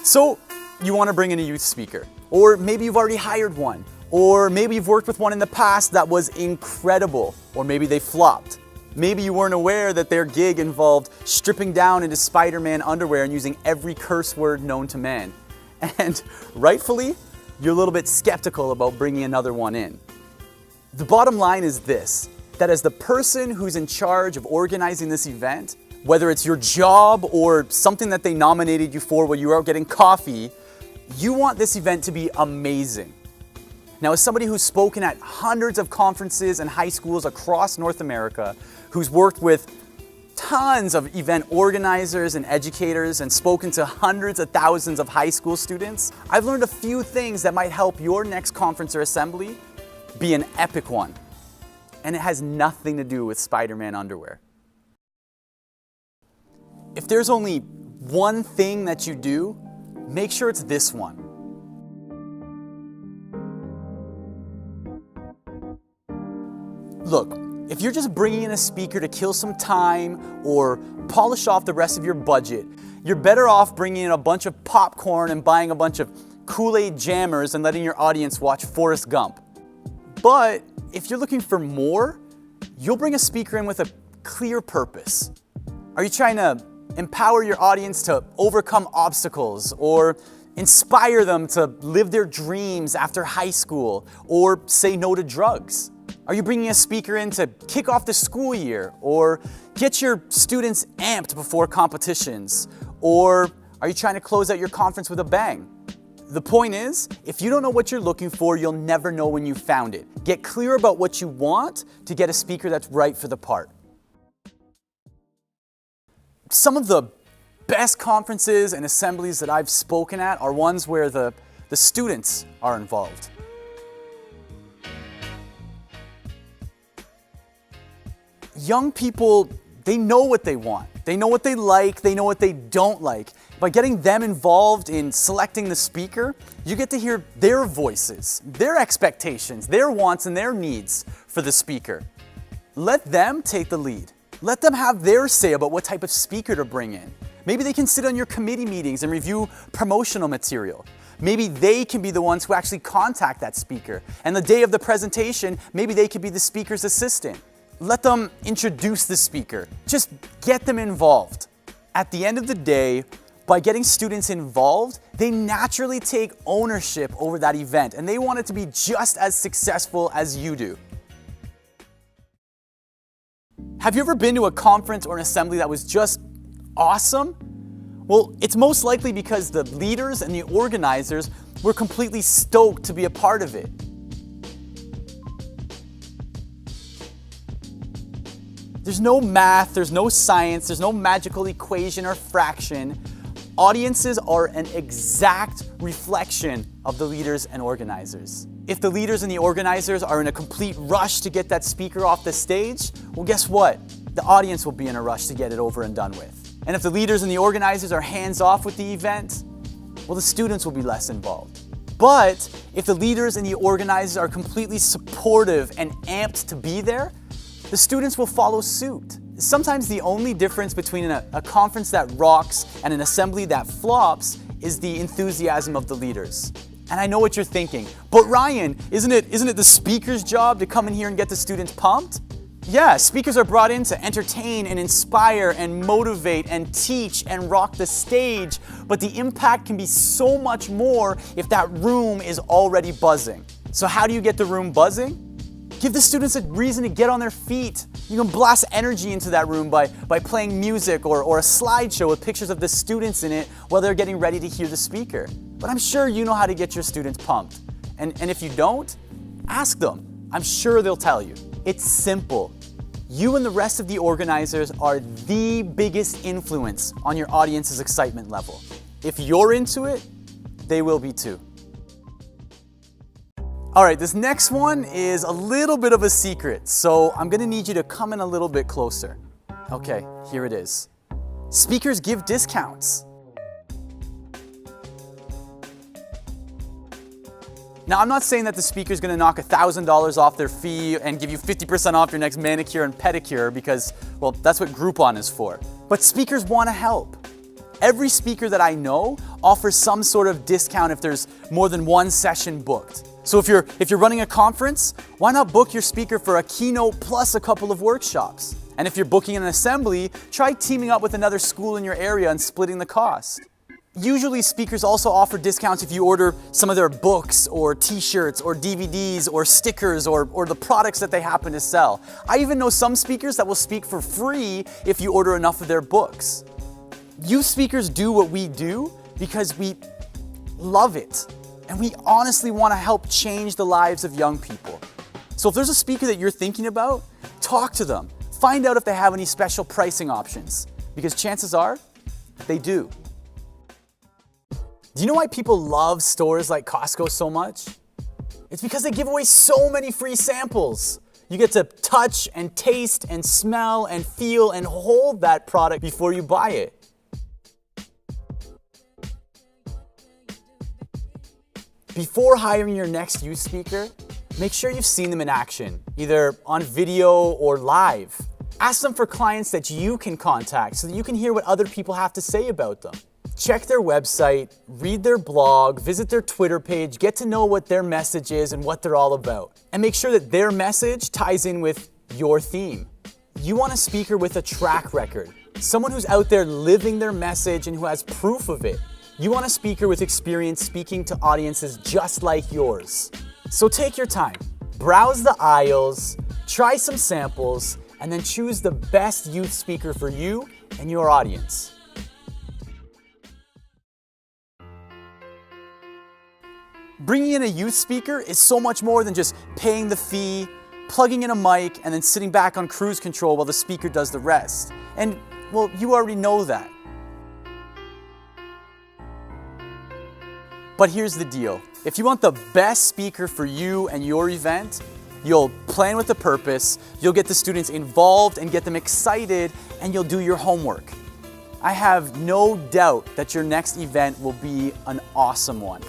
So you want to bring in a youth speaker, or maybe you've already hired one, or maybe you've worked with one in the past that was incredible, or maybe they flopped. Maybe you weren't aware that their gig involved stripping down into Spider-Man underwear and using every curse word known to man. And rightfully, you're a little bit skeptical about bringing another one in. The bottom line is this, that as the person who's in charge of organizing this event, whether it's your job or something that they nominated you for while you were out getting coffee, you want this event to be amazing. Now, as somebody who's spoken at hundreds of conferences and high schools across North America, who's worked with tons of event organizers and educators and spoken to hundreds of thousands of high school students, I've learned a few things that might help your next conference or assembly be an epic one. And it has nothing to do with Spider-Man underwear. If there's only one thing that you do, make sure it's this one. Look, if you're just bringing in a speaker to kill some time or polish off the rest of your budget, you're better off bringing in a bunch of popcorn and buying a bunch of Kool-Aid jammers and letting your audience watch Forrest Gump. But if you're looking for more, you'll bring a speaker in with a clear purpose. Are you trying to empower your audience to overcome obstacles, or inspire them to live their dreams after high school, or say no to drugs? Are you bringing a speaker in to kick off the school year, or get your students amped before competitions, or are you trying to close out your conference with a bang? The point is, if you don't know what you're looking for, you'll never know when you found it. Get clear about what you want to get a speaker that's right for the part. Some of the best conferences and assemblies that I've spoken at are ones where the students are involved. Young people, they know what they want. They know what they like, they know what they don't like. By getting them involved in selecting the speaker, you get to hear their voices, their expectations, their wants and their needs for the speaker. Let them take the lead. Let them have their say about what type of speaker to bring in. Maybe they can sit on your committee meetings and review promotional material. Maybe they can be the ones who actually contact that speaker. And the day of the presentation, maybe they could be the speaker's assistant. Let them introduce the speaker. Just get them involved. At the end of the day, by getting students involved, they naturally take ownership over that event, and they want it to be just as successful as you do. Have you ever been to a conference or an assembly that was just awesome? Well, it's most likely because the leaders and the organizers were completely stoked to be a part of it. There's no math, there's no science, there's no magical equation or fraction. Audiences are an exact reflection of the leaders and organizers. If the leaders and the organizers are in a complete rush to get that speaker off the stage, well, guess what? The audience will be in a rush to get it over and done with. And if the leaders and the organizers are hands-off with the event, well, the students will be less involved. But if the leaders and the organizers are completely supportive and amped to be there, the students will follow suit. Sometimes the only difference between a conference that rocks and an assembly that flops is the enthusiasm of the leaders. And I know what you're thinking, but Ryan, isn't it the speaker's job to come in here and get the students pumped? Yeah, speakers are brought in to entertain and inspire and motivate and teach and rock the stage, but the impact can be so much more if that room is already buzzing. So how do you get the room buzzing? Give the students a reason to get on their feet. You can blast energy into that room by playing music or a slideshow with pictures of the students in it while they're getting ready to hear the speaker. But I'm sure you know how to get your students pumped. And if you don't, ask them. I'm sure they'll tell you. It's simple. You and the rest of the organizers are the biggest influence on your audience's excitement level. If you're into it, they will be too. All right, this next one is a little bit of a secret, so I'm gonna need you to come in a little bit closer. Okay, here it is. Speakers give discounts. Now, I'm not saying that the speaker's gonna knock $1,000 off their fee and give you 50% off your next manicure and pedicure because, well, that's what Groupon is for. But speakers wanna help. Every speaker that I know offers some sort of discount if there's more than one session booked. So if you're running a conference, why not book your speaker for a keynote plus a couple of workshops? And if you're booking an assembly, try teaming up with another school in your area and splitting the cost. Usually speakers also offer discounts if you order some of their books or t-shirts or DVDs or stickers or the products that they happen to sell. I even know some speakers that will speak for free if you order enough of their books. Youth speakers do what we do because we love it and we honestly want to help change the lives of young people. So if there's a speaker that you're thinking about, talk to them. Find out if they have any special pricing options because chances are they do. Do you know why people love stores like Costco so much? It's because they give away so many free samples. You get to touch and taste and smell and feel and hold that product before you buy it. Before hiring your next youth speaker, make sure you've seen them in action, either on video or live. Ask them for clients that you can contact so that you can hear what other people have to say about them. Check their website, read their blog, visit their Twitter page, get to know what their message is and what they're all about. And make sure that their message ties in with your theme. You want a speaker with a track record, someone who's out there living their message and who has proof of it. You want a speaker with experience speaking to audiences just like yours. So take your time, browse the aisles, try some samples, and then choose the best youth speaker for you and your audience. Bringing in a youth speaker is so much more than just paying the fee, plugging in a mic, and then sitting back on cruise control while the speaker does the rest. And, well, you already know that. But here's the deal. If you want the best speaker for you and your event, you'll plan with a purpose, you'll get the students involved and get them excited, and you'll do your homework. I have no doubt that your next event will be an awesome one.